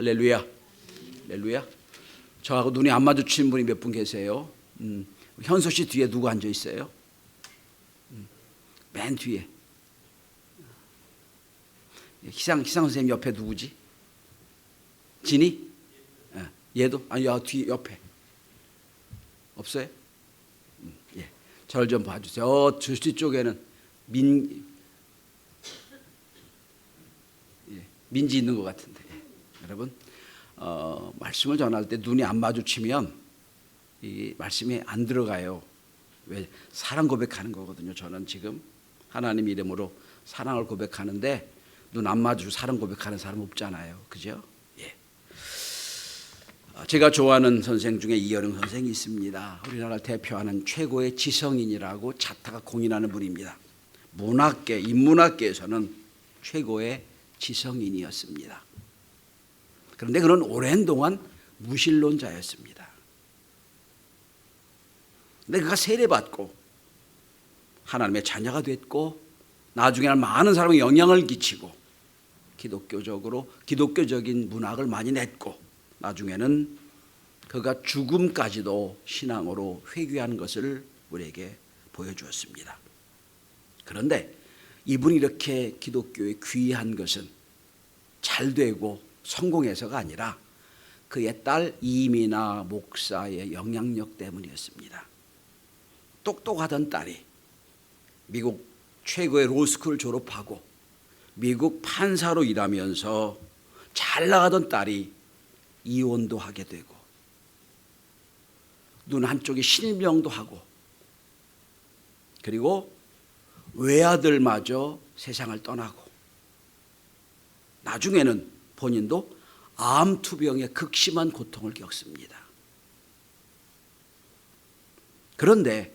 할렐루야. 할렐루야. 저하고 눈이 안 마주치는 분이 몇 분 계세요? 현수 씨 뒤에 누구 앉아 있어요? 맨 뒤에. 희상 선생님 옆에 누구지? 진이? 얘도? 아니, 뒤 옆에. 없어요? 예. 저를 좀 봐주세요. 저 뒤쪽에는 민지 있는 것 같은데. 여러분, 말씀을 전할 때 눈이 안 마주치면 이 말씀이 안 들어가요. 왜? 사랑 고백하는 거거든요. 저는 지금 하나님 이름으로 사랑을 고백하는데 눈 안 마주치고 사랑 고백하는 사람 없잖아요. 그죠? 예. 제가 좋아하는 선생 중에 이어령 선생이 있습니다. 우리나라를 대표하는 최고의 지성인이라고 자타가 공인하는 분입니다. 문학계, 인문학계에서는 최고의 지성인이었습니다. 그런데 그는 오랜 동안 무신론자였습니다. 근데 그가 세례받고 하나님의 자녀가 됐고 나중에는 많은 사람에게 영향을 끼치고 기독교적인 문학을 많이 냈고 나중에는 그가 죽음까지도 신앙으로 회귀한 것을 우리에게 보여주었습니다. 그런데 이분이 이렇게 기독교에 귀한 것은 잘 되고 성공해서가 아니라 그의 딸 이미나 목사의 영향력 때문이었습니다. 똑똑하던 딸이 미국 최고의 로스쿨을 졸업하고 미국 판사로 일하면서 잘 나가던 딸이 이혼도 하게 되고 눈 한쪽이 실명도 하고 그리고 외아들마저 세상을 떠나고 나중에는 본인도 암투병의 극심한 고통을 겪습니다. 그런데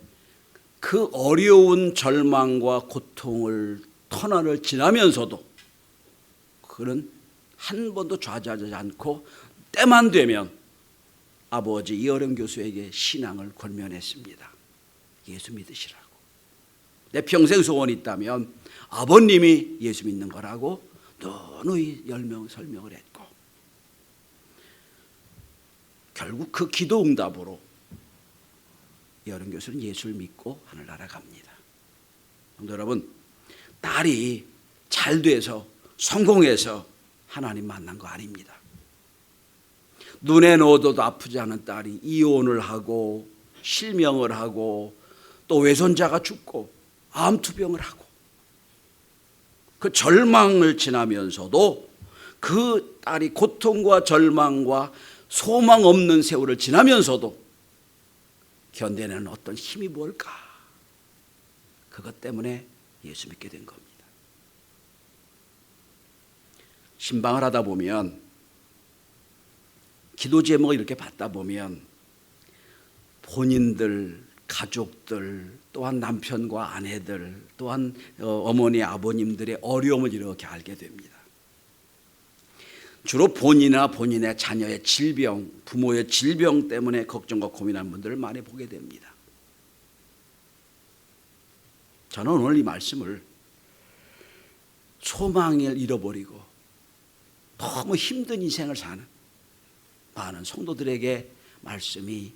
그 어려운 절망과 고통을 터널을 지나면서도 그는 한 번도 좌절하지 않고 때만 되면 아버지 이어령 교수에게 신앙을 권면했습니다. 예수 믿으시라고. 내 평생 소원이 있다면 아버님이 예수 믿는 거라고 누누이 설명을 했고 결국 그 기도 응답으로 이어령 교수는 예수를 믿고 하늘나라 갑니다. 여러분, 딸이 잘 돼서 성공해서 하나님 만난 거 아닙니다. 눈에 넣어도 아프지 않은 딸이 이혼을 하고 실명을 하고 또 외손자가 죽고 암투병을 하고 그 절망을 지나면서도 그 딸이 고통과 절망과 소망 없는 세월을 지나면서도 견뎌내는 어떤 힘이 뭘까? 그것 때문에 예수 믿게 된 겁니다. 신방을 하다 보면 기도 제목을 이렇게 받다 보면 본인들, 가족들, 또한 남편과 아내들, 또한 어머니, 아버님들의 어려움을 이렇게 알게 됩니다. 주로 본인이나 본인의 자녀의 질병, 부모의 질병 때문에 걱정과 고민하는 분들을 많이 보게 됩니다. 저는 오늘 이 말씀을 소망을 잃어버리고 너무 힘든 인생을 사는 많은 성도들에게 말씀이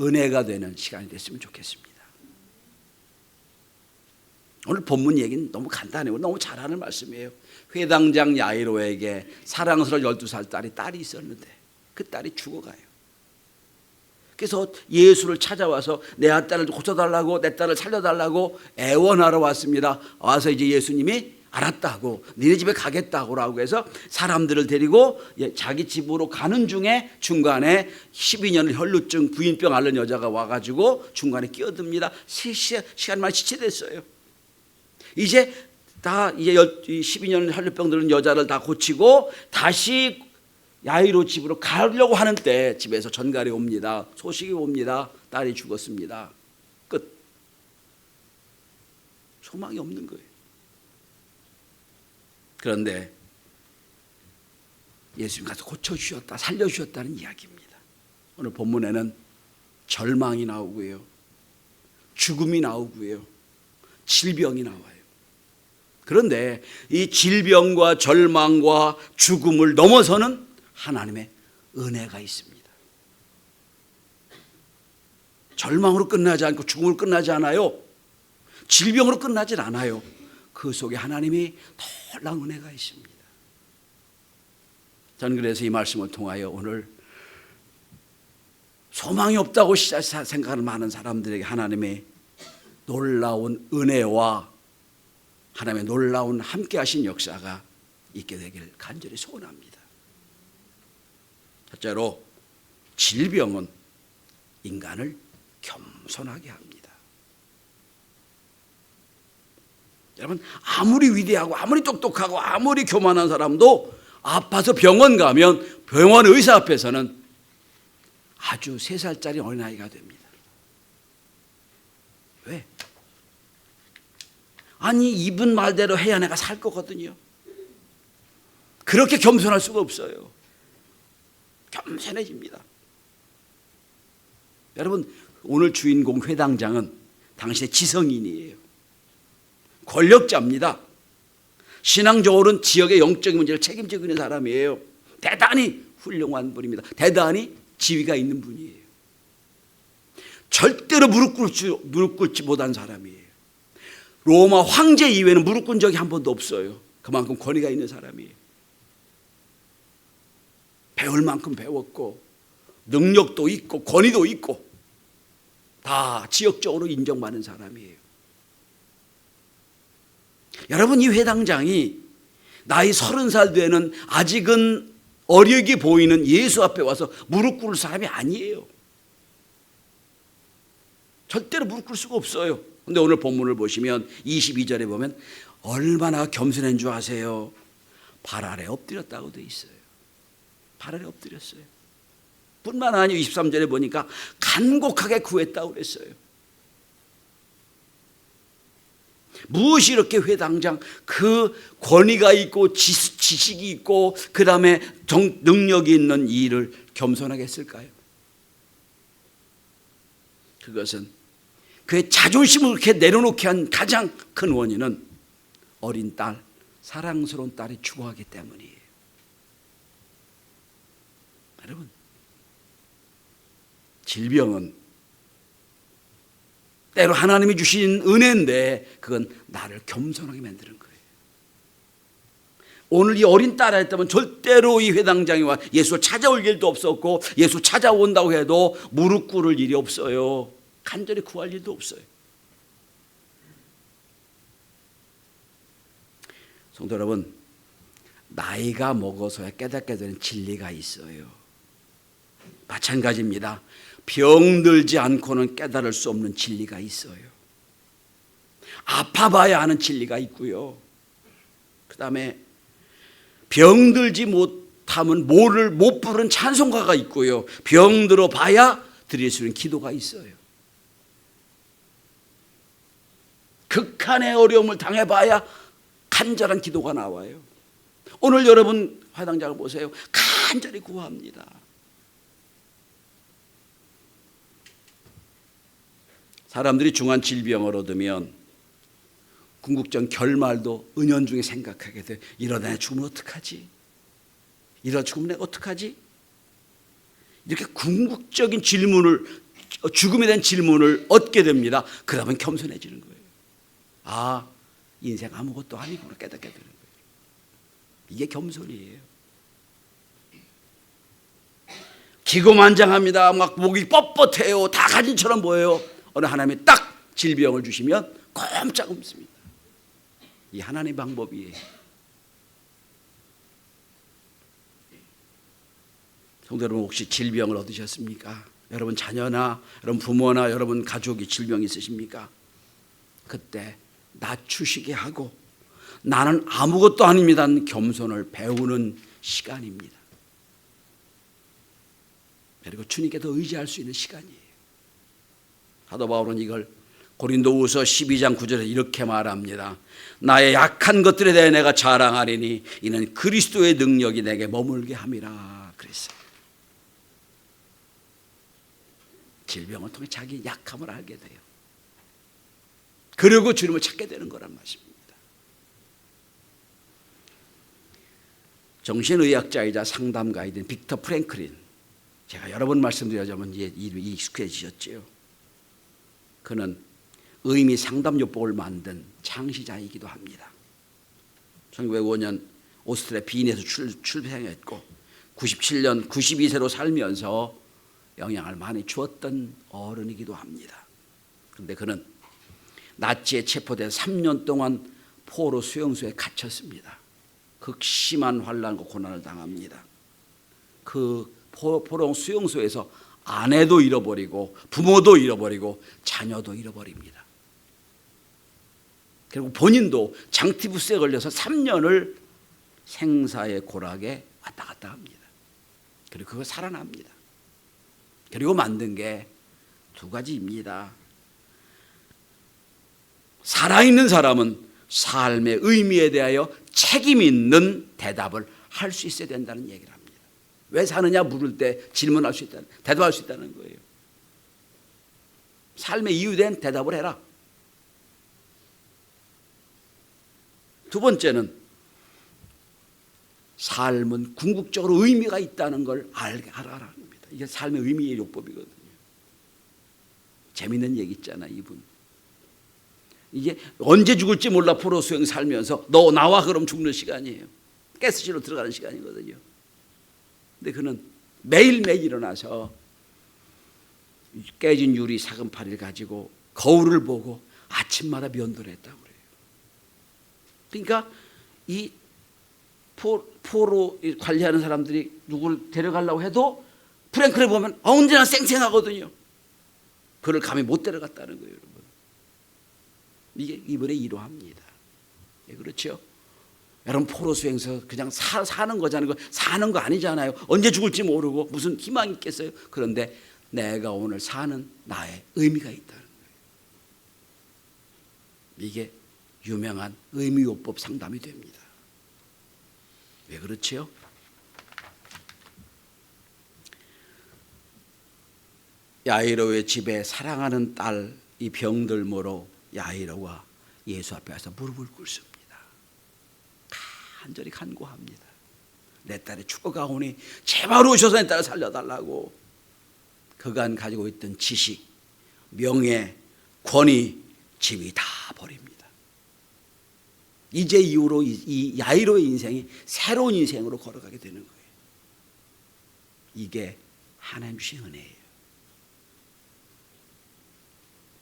은혜가 되는 시간이 됐으면 좋겠습니다. 오늘 본문 얘기는 너무 간단해요. 너무 잘하는 말씀이에요. 회당장 야이로에게 사랑스러운 12살 딸이 있었는데 그 딸이 죽어가요. 그래서 예수를 찾아와서 내 딸을 고쳐달라고 내 딸을 살려달라고 애원하러 왔습니다. 와서 이제 예수님이 알았다고 니네 집에 가겠다고 해서 사람들을 데리고 자기 집으로 가는 중에 중간에 12년을 혈루증 부인병 앓는 여자가 와가지고 중간에 끼어듭니다. 시간만 지체됐어요. 이제 12년 혈루병 들은 여자를 다 고치고 다시 야이로 집으로 가려고 하는 때 집에서 전갈이 옵니다. 소식이 옵니다. 딸이 죽었습니다. 끝. 소망이 없는 거예요. 그런데 예수님 가서 고쳐주셨다, 살려주셨다는 이야기입니다. 오늘 본문에는 절망이 나오고요, 죽음이 나오고요, 질병이 나와요. 그런데 이 질병과 절망과 죽음을 넘어서는 하나님의 은혜가 있습니다. 절망으로 끝나지 않고 죽음으로 끝나지 않아요. 질병으로 끝나질 않아요. 그 속에 하나님이 놀라운 은혜가 있습니다. 저는 그래서 이 말씀을 통하여 오늘 소망이 없다고 생각하는 많은 사람들에게 하나님의 놀라운 은혜와 하나님의 놀라운 함께 하신 역사가 있게 되기를 간절히 소원합니다. 첫째로, 질병은 인간을 겸손하게 합니다. 여러분, 아무리 위대하고 아무리 똑똑하고 아무리 교만한 사람도 아파서 병원 가면 병원 의사 앞에서는 아주 3살짜리 어린아이가 됩니다. 왜? 아니, 이분 말대로 해야 내가 살 거거든요. 그렇게 겸손할 수가 없어요. 겸손해집니다. 여러분, 오늘 주인공 회당장은 당신의 지성인이에요. 권력자입니다. 신앙적으로는 지역의 영적인 문제를 책임지고 있는 사람이에요. 대단히 훌륭한 분입니다. 대단히 지위가 있는 분이에요. 절대로 무릎 꿇지 못한 사람이에요. 로마 황제 이외에는 무릎 꿇은 적이 한 번도 없어요. 그만큼 권위가 있는 사람이에요. 배울 만큼 배웠고 능력도 있고 권위도 있고 다 지역적으로 인정받는 사람이에요. 여러분, 이 회당장이 나이 30살 되는 아직은 어리게 보이는 예수 앞에 와서 무릎 꿇을 사람이 아니에요. 절대로 무릎 꿇을 수가 없어요. 근데 오늘 본문을 보시면 22절에 보면 얼마나 겸손한 줄 아세요? 발 아래 엎드렸다고 돼 있어요. 발 아래 엎드렸어요. 뿐만 아니라 23절에 보니까 간곡하게 구했다고 그랬어요. 무엇이 이렇게 회당장 그 권위가 있고 지식이 있고 그 다음에 능력이 있는 이 일을 겸손하게 했을까요? 그것은 그의 자존심을 그렇게 내려놓게 한 가장 큰 원인은 어린 딸, 사랑스러운 딸이 죽어가기 때문이에요. 여러분, 질병은 때로 하나님이 주신 은혜인데 그건 나를 겸손하게 만드는 거예요. 오늘 이 어린 딸 했다면 절대로 이 회당장이 와 예수를 찾아올 일도 없었고 예수 찾아온다고 해도 무릎 꿇을 일이 없어요. 간절히 구할 일도 없어요. 성도 여러분, 나이가 먹어서야 깨닫게 되는 진리가 있어요. 마찬가지입니다. 병들지 않고는 깨달을 수 없는 진리가 있어요. 아파봐야 하는 진리가 있고요. 그 다음에 병들지 못하면 뭐를 못 부르는 찬송가가 있고요. 병들어 봐야 드릴 수 있는 기도가 있어요. 극한의 어려움을 당해봐야 간절한 기도가 나와요. 오늘 여러분 회당장을 보세요. 간절히 구합니다. 사람들이 중한 질병을 얻으면 궁극적 결말도 은연중에 생각하게 돼. 이러다 죽으면 어떡하지? 이러다 죽으면 내가 어떡하지? 이렇게 궁극적인 질문을, 죽음에 대한 질문을 얻게 됩니다. 그러면 겸손해지는 거예요. 아, 인생 아무것도 아니구나 깨닫게 되는 거예요. 이게 겸손이에요. 기고만장합니다. 막 목이 뻣뻣해요. 다 가진처럼 보여요. 어느 하나님이 딱 질병을 주시면 꼼짝 없습니다. 이 하나님의 방법이에요. 성도 여러분, 혹시 질병을 얻으셨습니까? 여러분 자녀나 여러분 부모나 여러분 가족이 질병이 있으십니까? 그때 낮추시게 하고 나는 아무것도 아닙니다. 겸손을 배우는 시간입니다. 그리고 주님께 더 의지할 수 있는 시간이에요. 사도 바울은 이걸 고린도후서 12장 9절에 이렇게 말합니다. 나의 약한 것들에 대해 내가 자랑하리니 이는 그리스도의 능력이 내게 머물게 함이라 그랬어요. 질병을 통해 자기 약함을 알게 돼요. 그리고 주님을 찾게 되는 거란 말씀입니다. 정신의학자이자 상담가이던 빅터 프랭클린, 제가 여러 번 말씀드려야지만 이제 이름이 익숙해지셨죠. 그는 의미 상담요법을 만든 창시자이기도 합니다. 1905년 오스트리아 빈에서 출생했고 97년 92세로 살면서 영향을 많이 주었던 어른이기도 합니다. 그런데 그는 나치에 체포된 3년 동안 포로 수용소에 갇혔습니다. 극심한 환난과 고난을 당합니다. 그 포로 수용소에서 아내도 잃어버리고 부모도 잃어버리고 자녀도 잃어버립니다. 그리고 본인도 장티푸스에 걸려서 3년을 생사의 고락에 왔다 갔다 합니다. 그리고 그거 살아납니다. 그리고 만든 게 두 가지입니다. 살아있는 사람은 삶의 의미에 대하여 책임 있는 대답을 할 수 있어야 된다는 얘기를 합니다. 왜 사느냐 물을 때 질문할 수 있다는, 대답할 수 있다는 거예요. 삶의 이유된 대답을 해라. 두 번째는 삶은 궁극적으로 의미가 있다는 걸 알아라는 겁니다. 이게 삶의 의미의 요법이거든요. 재밌는 얘기 있잖아, 이분. 이게 언제 죽을지 몰라 포로 수용 살면서 너 나와 그럼 죽는 시간이에요. 가스실로 들어가는 시간이거든요. 근데 그는 매일매일 일어나서 깨진 유리 사금파리를 가지고 거울을 보고 아침마다 면도를 했다고 그래요. 그러니까 이 포로 관리하는 사람들이 누구를 데려가려고 해도 프랭클을 보면 언제나 쌩쌩하거든요. 그를 감히 못 데려갔다는 거예요, 여러분. 이게 이번에 이러합니다. 예, 그렇죠? 여러분 포로 수행소 그냥 사는 거잖아요. 사는 거 아니잖아요. 언제 죽을지 모르고 무슨 희망이 있겠어요. 그런데 내가 오늘 사는 나의 의미가 있다는 거예요. 이게 유명한 의미요법 상담이 됩니다. 왜 그렇지요? 야이로의 집에 사랑하는 딸이 병들므로 야이로가 예수 앞에 와서 무릎을 꿇습니다. 간절히 간구합니다. 내 딸이 죽어가오니 제발 오셔서 내 딸을 살려달라고. 그간 가지고 있던 지식, 명예, 권위, 집이 다 버립니다. 이제 이후로 이 야이로의 인생이 새로운 인생으로 걸어가게 되는 거예요. 이게 하나님 주신 은혜예요.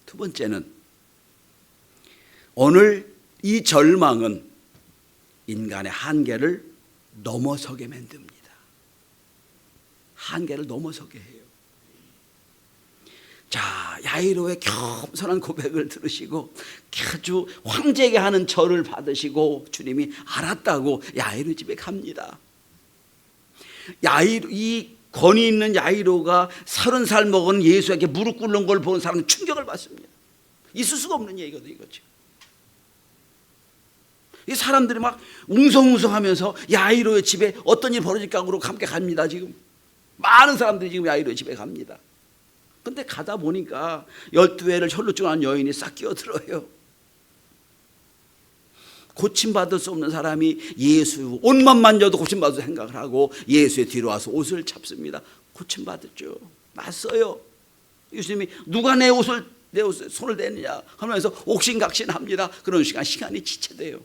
두 번째는 오늘 이 절망은 인간의 한계를 넘어서게 만듭니다. 한계를 넘어서게 해요. 자, 야이로의 겸손한 고백을 들으시고 아주 황제에게 하는 절을 받으시고 주님이 알았다고 야이로 집에 갑니다. 이 권위 있는 야이로가 30살 먹은 예수에게 무릎 꿇는 걸 본 사람은 충격을 받습니다. 있을 수가 없는 얘기거든요, 이거죠. 이 사람들이 막 웅성웅성하면서 야이로의 집에 어떤 일이 벌어질까 하고 함께 갑니다. 지금 많은 사람들이 지금 야이로의 집에 갑니다. 근데 가다 보니까 12회를 혈루증한 여인이 싹 끼어들어요. 고침받을 수 없는 사람이 예수 옷만 만져도 고침받을 생각을 하고 예수의 뒤로 와서 옷을 잡습니다. 고침받았죠. 낯서요. 예수님이 누가 내 옷에 손을 대느냐 하면서 옥신각신합니다. 그런 시간이 지체돼요.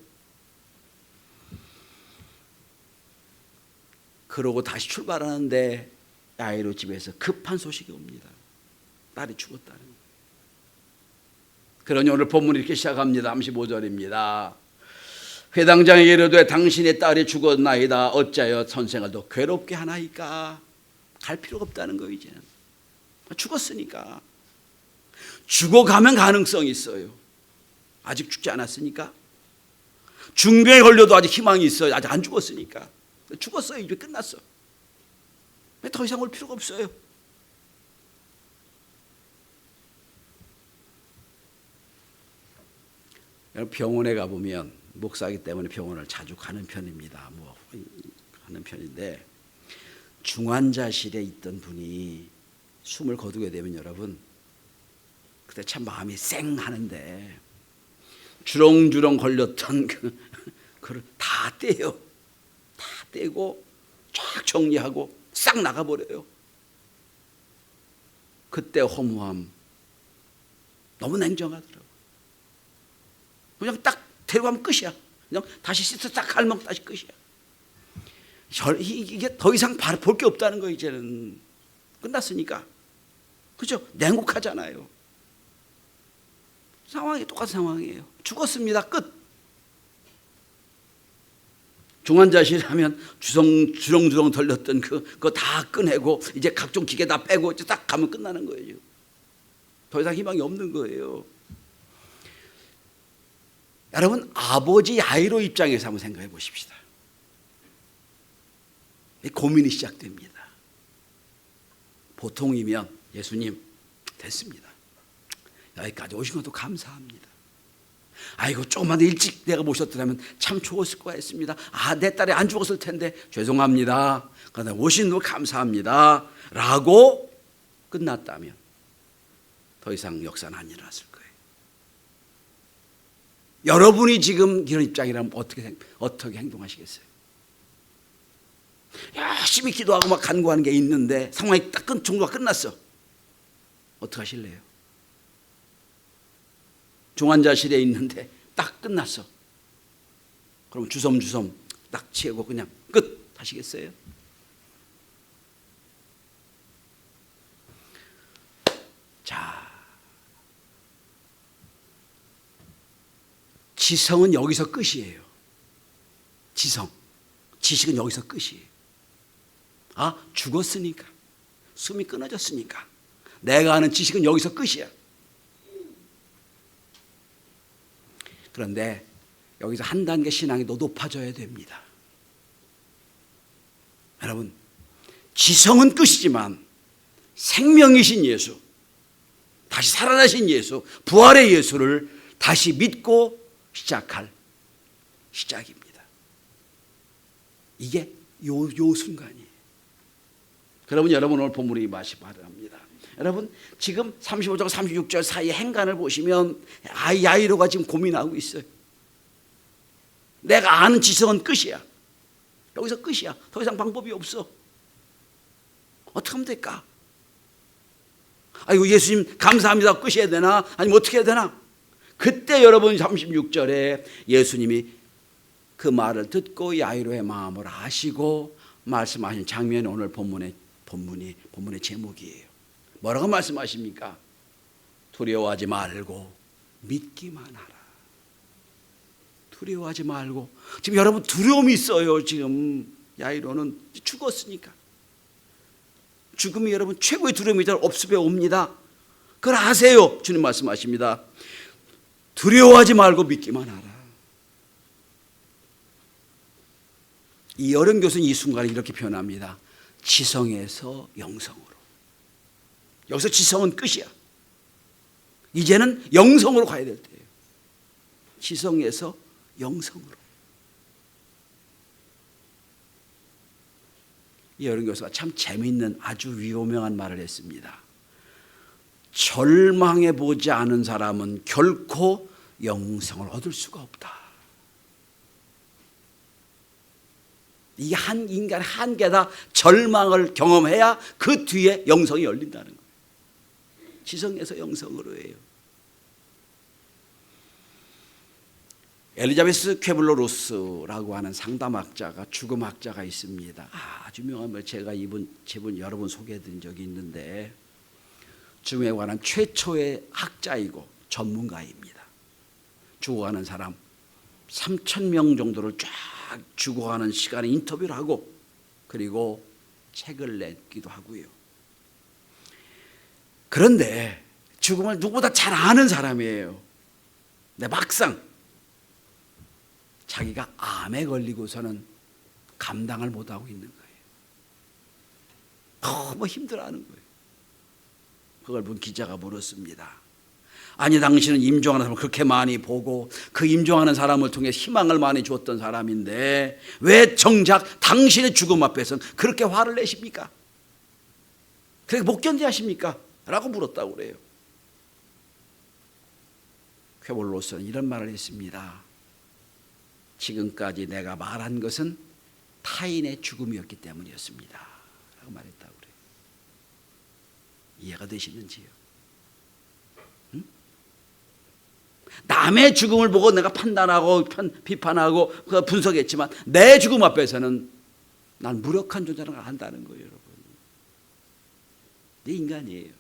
그러고 다시 출발하는데 야이로 집에서 급한 소식이 옵니다. 딸이 죽었다는 거예요. 그러니 오늘 본문이 이렇게 시작합니다. 35절입니다. 회당장에게 이르되 당신의 딸이 죽었나이다. 어찌하여 선생을 더 괴롭게 하나이까. 갈 필요가 없다는 거예요. 이제는 죽었으니까. 죽어가면 가능성이 있어요. 아직 죽지 않았으니까. 중병에 걸려도 아직 희망이 있어요. 아직 안 죽었으니까. 죽었어요. 이제 끝났어. 더 이상 올 필요가 없어요. 병원에 가보면 목사이기 때문에 병원을 자주 가는 편입니다. 하는 편인데 중환자실에 있던 분이 숨을 거두게 되면 여러분 그때 참 마음이 쌩하는데 주렁주렁 걸렸던 그걸 다 떼요. 다 떼고 쫙 정리하고 싹 나가버려요. 그때 허무함 너무 냉정하더라고요. 그냥 딱 데리고 가면 끝이야. 그냥 다시 씻어 딱 갈면 다시 끝이야. 이게 더 이상 볼 게 없다는 거. 이제는 끝났으니까. 그죠? 냉혹하잖아요. 상황이 똑같은 상황이에요. 죽었습니다. 끝. 중환자실 하면 주렁주렁 덜렸던 그거 다 꺼내고 이제 각종 기계 다 빼고 이제 딱 가면 끝나는 거예요. 더 이상 희망이 없는 거예요. 여러분, 아버지 야이로 입장에서 한번 생각해 보십시다. 고민이 시작됩니다. 보통이면 예수님 됐습니다. 여기까지 오신 것도 감사합니다. 아이고 조금만 더 일찍 내가 모셨더라면 참 좋았을 거 했습니다. 내 딸이 안 죽었을 텐데 죄송합니다. 그러나 오신 거 감사합니다 라고 끝났다면 더 이상 역사는 안 일어났을 거예요. 여러분이 지금 이런 입장이라면 어떻게 행동하시겠어요? 열심히 기도하고 막 간구하는 게 있는데 상황이 딱 정도가 끝났어. 어떻게 하실래요? 중환자실에 있는데 딱 끝났어. 그럼 주섬주섬 딱 치고 그냥 끝 하시겠어요? 자, 지성은 여기서 끝이에요. 지식은 여기서 끝이에요. 죽었으니까, 숨이 끊어졌으니까 내가 아는 지식은 여기서 끝이야. 그런데 여기서 한 단계 신앙이 더 높아져야 됩니다. 여러분, 지성은 끝이지만 생명이신 예수, 다시 살아나신 예수, 부활의 예수를 다시 믿고 시작할 시작입니다. 이게 요 순간이에요. 그러면 여러분 오늘 본문이 마시 바랍니다. 여러분 지금 35절 36절 사이의 행간을 보시면 야이로가 지금 고민하고 있어요. 내가 아는 지성은 끝이야. 여기서 끝이야. 더 이상 방법이 없어. 어떻게 하면 될까? 아이고 예수님 감사합니다. 끝이어야 되나? 아니면 어떻게 해야 되나? 그때 여러분 36절에 예수님이 그 말을 듣고 야이로의 마음을 아시고 말씀하신 장면이 오늘 본문의 제목이에요. 뭐라고 말씀하십니까? 두려워하지 말고 믿기만 하라. 두려워하지 말고. 지금 여러분 두려움이 있어요. 지금 야이로는 죽었으니까. 죽음이 여러분 최고의 두려움이 업습에 옵니다. 그걸 아세요. 주님 말씀하십니다. 두려워하지 말고 믿기만 하라. 이 여름 교수는 이 순간을 이렇게 표현합니다. 지성에서 영성으로. 여기서 지성은 끝이야. 이제는 영성으로 가야 될 때예요. 지성에서 영성으로. 이 여름 교수가 참 재미있는 아주 유명한 말을 했습니다. 절망해 보지 않은 사람은 결코 영성을 얻을 수가 없다. 이게 한 인간의 한계다. 절망을 경험해야 그 뒤에 영성이 열린다는 거예요. 지성에서 영성으로 해요. 엘리자베스 쾌블러 로스라고 하는 상담학자가 죽음학자가 있습니다. 아주 유명한 말 제가 제분 여러 번 소개해드린 적이 있는데 죽음에 관한 최초의 학자이고 전문가입니다. 죽어가는 사람 3,000명 정도를 쫙 죽어가는 시간에 인터뷰를 하고 그리고 책을 냈기도 하고요. 그런데 죽음을 누구보다 잘 아는 사람이에요. 근데 막상 자기가 암에 걸리고서는 감당을 못하고 있는 거예요. 너무 힘들어하는 거예요. 그걸 본 기자가 물었습니다. 아니 당신은 임종하는 사람을 그렇게 많이 보고 그 임종하는 사람을 통해 희망을 많이 줬던 사람인데 왜 정작 당신의 죽음 앞에서는 그렇게 화를 내십니까? 그렇게 못 견디하십니까? 라고 물었다고 그래요. 쾌볼로스는 이런 말을 했습니다. 지금까지 내가 말한 것은 타인의 죽음이었기 때문이었습니다 라고 말했다고 그래요. 이해가 되시는지요? 응? 남의 죽음을 보고 내가 판단하고 비판하고 분석했지만 내 죽음 앞에서는 난 무력한 존재라는 걸 안다는 거예요. 여러분, 내 인간이에요.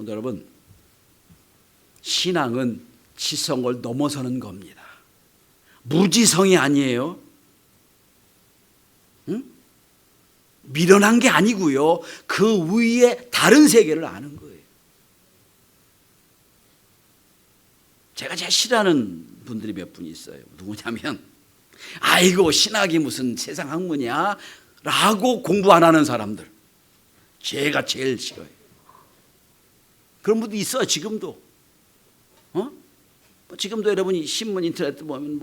여러분, 신앙은 지성을 넘어서는 겁니다. 무지성이 아니에요. 응? 미련한 게 아니고요. 그 위에 다른 세계를 아는 거예요. 제가 제일 싫어하는 분들이 몇 분 있어요. 누구냐면 아이고 신학이 무슨 세상 학문이야 라고 공부 안 하는 사람들. 제가 제일 싫어요. 그런 분도 있어요. 지금도. 지금도 여러분이 신문 인터넷 보면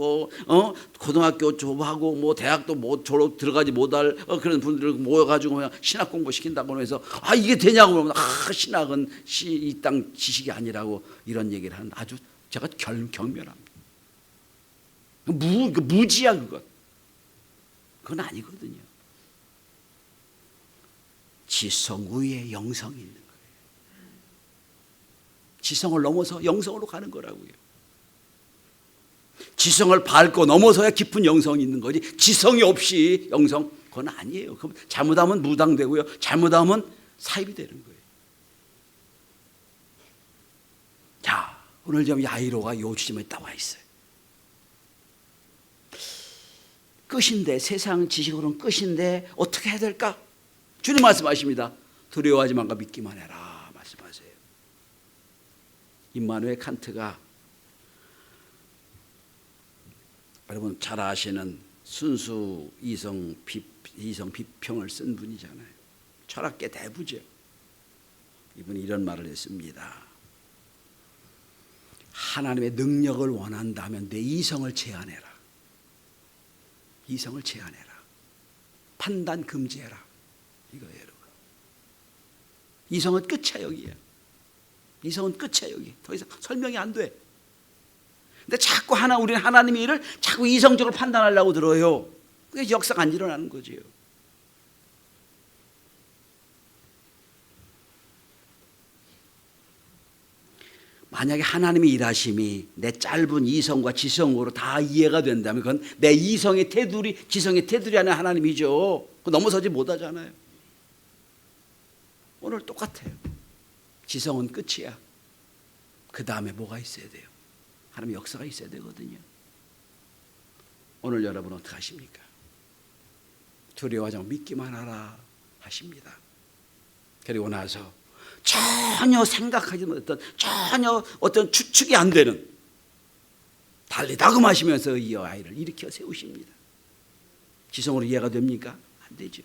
고등학교 졸업하고 대학도 졸업 들어가지 못할 그런 분들을 모여가지고 그냥 신학 공부 시킨다고 해서 이게 되냐고 그러면 신학은 이 땅 지식이 아니라고 이런 얘기를 하는 아주 제가 경멸합니다. 무지야 그건. 그건 아니거든요. 지성 위에 영성이 있는 거예요. 지성을 넘어서 영성으로 가는 거라고요. 지성을 밟고 넘어서야 깊은 영성이 있는 거지 지성이 없이 영성 그건 아니에요. 그럼 잘못하면 무당되고요. 잘못하면 사입이 되는 거예요. 자, 오늘 좀 야이로가 요 지점에 나와 있어요. 끝인데 세상 지식으로는 끝인데 어떻게 해야 될까? 주님 말씀하십니다. 두려워하지 말고 믿기만 해라 말씀하세요. 임마누엘 칸트가 여러분 잘 아시는 순수 이성 비평을 쓴 분이잖아요. 철학계 대부죠. 이분이 이런 말을 했습니다. 하나님의 능력을 원한다면 내 이성을 제한해라. 이성을 제한해라. 판단 금지해라. 이거예요. 여러분. 이성은 끝이야 여기야. 이성은 끝이야 여기. 더 이상 설명이 안 돼. 근데 자꾸 우리는 하나님의 일을 자꾸 이성적으로 판단하려고 들어요. 그게 역사가 안 일어나는 거지요. 만약에 하나님의 일하심이 내 짧은 이성과 지성으로 다 이해가 된다면 그건 내 이성의 테두리, 지성의 테두리 안에 하나님이죠. 그거 넘어서지 못하잖아요. 오늘 똑같아요. 지성은 끝이야. 그 다음에 뭐가 있어야 돼요? 하나님의 역사가 있어야 되거든요. 오늘 여러분 어떻게 하십니까? 두려워하지 말고 믿기만 하라 하십니다. 그리고 나서 전혀 생각하지 못했던 전혀 어떤 추측이 안 되는 달리 다금하시면서 이 아이를 일으켜 세우십니다. 지성으로 이해가 됩니까? 안 되죠.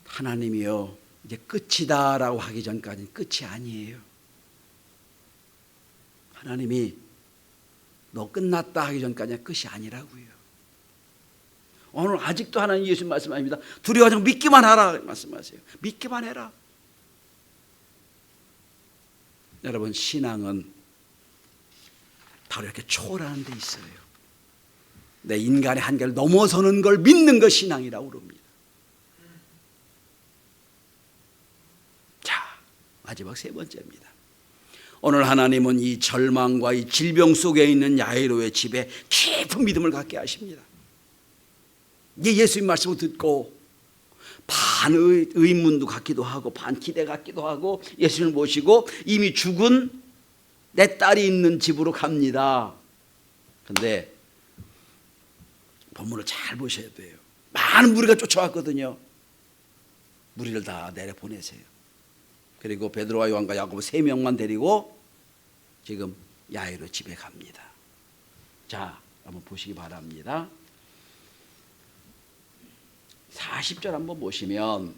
하나님이요 이제 끝이다라고 하기 전까지는 끝이 아니에요. 하나님이 너 끝났다 하기 전까지는 끝이 아니라고요. 오늘 아직도 하나님 예수님 말씀하십니다. 두려워하지 말고 믿기만 하라 말씀하세요. 믿기만 해라. 여러분 신앙은 바로 이렇게 초월하는 데 있어요. 내 인간의 한계를 넘어서는 걸 믿는 것 신앙이라고 그럽니다. 자, 마지막 세 번째입니다. 오늘 하나님은 이 절망과 이 질병 속에 있는 야이로의 집에 깊은 믿음을 갖게 하십니다. 이게 예수님 말씀을 듣고 반 의문도 갖기도 하고 반 기대 갖기도 하고 예수님을 모시고 이미 죽은 내 딸이 있는 집으로 갑니다. 그런데 본문을 잘 보셔야 돼요. 많은 무리가 쫓아왔거든요. 무리를 다 내려보내세요. 그리고 베드로와 요한과 야고보 3명만 데리고 지금 야이로 집에 갑니다. 자, 한번 보시기 바랍니다. 40절 한번 보시면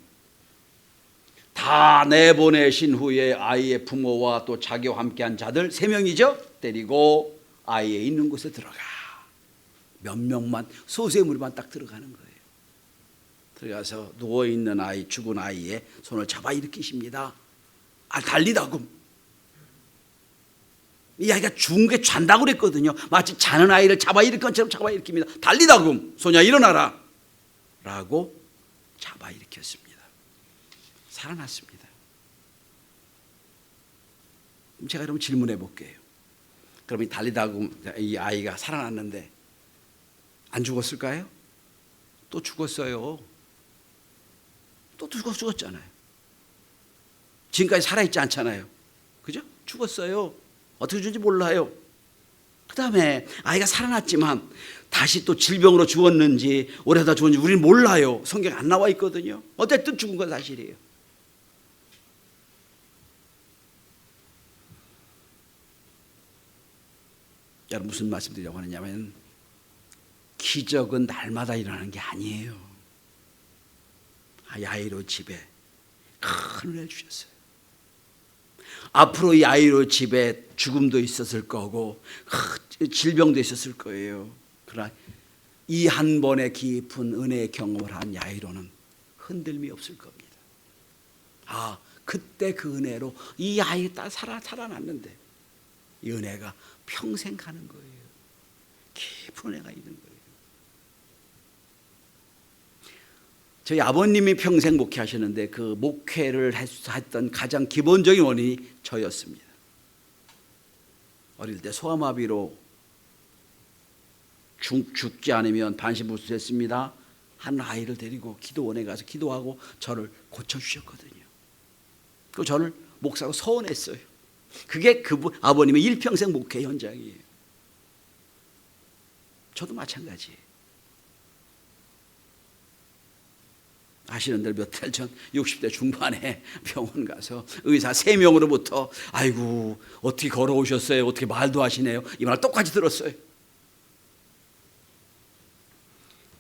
다 내보내신 후에 아이의 부모와 또 자기와 함께한 자들 3명이죠. 데리고 아이의 있는 곳에 들어가. 몇 명만 소수의 무리만 딱 들어가는 거예요. 들어가서 누워있는 아이, 죽은 아이의 손을 잡아 일으키십니다. 달리다금. 이 아이가 죽은 게 잔다고 그랬거든요. 마치 자는 아이를 잡아일으킨 것처럼 잡아일으킵니다. 달리다금, 소녀 일어나라 라고 잡아일으켰습니다. 살아났습니다. 그럼 제가 여러분 질문해 볼게요. 그럼 이 달리다금 이 아이가 살아났는데 안 죽었을까요? 또 죽었어요. 또 죽었잖아요. 지금까지 살아있지 않잖아요. 그죠? 죽었어요. 어떻게 죽은지 몰라요. 그 다음에 아이가 살아났지만 다시 또 질병으로 죽었는지 오래다 죽었는지 우리는 몰라요. 성경에 안 나와 있거든요. 어쨌든 죽은 건 사실이에요. 여러분 무슨 말씀드리려고 하느냐면 기적은 날마다 일어나는 게 아니에요. 야이로 집에 큰 은혜를 주셨어요. 앞으로 이 야이로 집에 죽음도 있었을 거고 질병도 있었을 거예요. 그러나 이 한 번의 깊은 은혜의 경험을 한 야이로는 흔들림이 없을 겁니다. 그때 그 은혜로 이 아이가 살아났는데 이 은혜가 평생 가는 거예요. 깊은 은혜가 있는 거예요. 저희 아버님이 평생 목회하셨는데 그 목회를 했던 가장 기본적인 원인이 저였습니다. 어릴 때 소아마비로 죽지 않으면 반신불수했습니다. 한 아이를 데리고 기도원에 가서 기도하고 저를 고쳐주셨거든요. 그리고 저를 목사로 서원했어요. 그게 아버님의 일평생 목회 현장이에요. 저도 마찬가지예요. 아시는 대로 몇 달 전 60대 중반에 병원 가서 의사 3명으로부터 아이고 어떻게 걸어오셨어요? 어떻게 말도 하시네요? 이 말 똑같이 들었어요.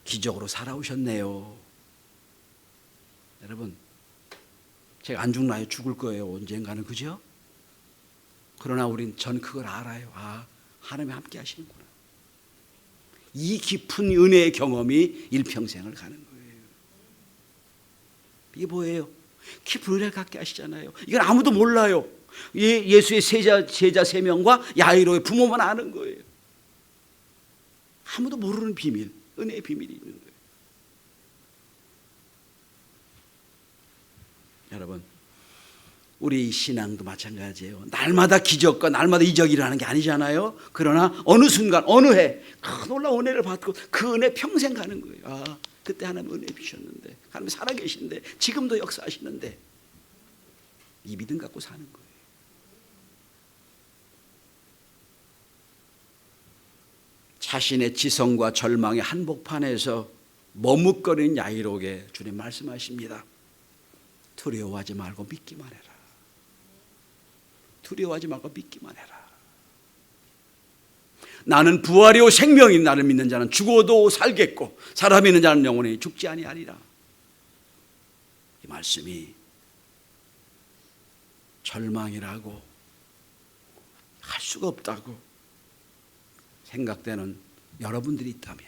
기적으로 살아오셨네요. 여러분 제가 안 죽나요? 죽을 거예요. 언젠가는. 그죠? 그러나 전 그걸 알아요. 하나님이 함께 하시는구나. 이 깊은 은혜의 경험이 일평생을 가는 거예요. 이게 뭐예요? 깊은 은혜를 갖게 하시잖아요. 이건 아무도 몰라요. 예수의 제자 3명과 야이로의 부모만 아는 거예요. 아무도 모르는 비밀, 은혜의 비밀이 있는 거예요. 여러분 우리 신앙도 마찬가지예요. 날마다 기적과 날마다 이적이 일어나는 게 아니잖아요. 그러나 어느 순간 어느 해 큰 놀라운 은혜를 받고 그 은혜 평생 가는 거예요. 그때 하나님 은혜 주셨는데 하나님 살아계신데 지금도 역사하시는데 이 믿음 갖고 사는 거예요. 자신의 지성과 절망의 한복판에서 머뭇거리는 야이로에게 주님 말씀하십니다. 두려워하지 말고 믿기만 해라. 두려워하지 말고 믿기만 해라. 나는 부활이요 생명인 나를 믿는 자는 죽어도 살겠고 살아 믿는 자는 영원히 죽지 아니하리라. 이 말씀이 절망이라고 할 수가 없다고 생각되는 여러분들이 있다면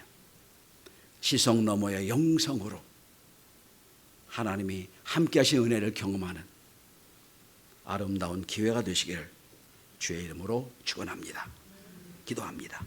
시성 너머의 영성으로 하나님이 함께 하신 은혜를 경험하는 아름다운 기회가 되시기를 주의 이름으로 축원합니다. 기도합니다.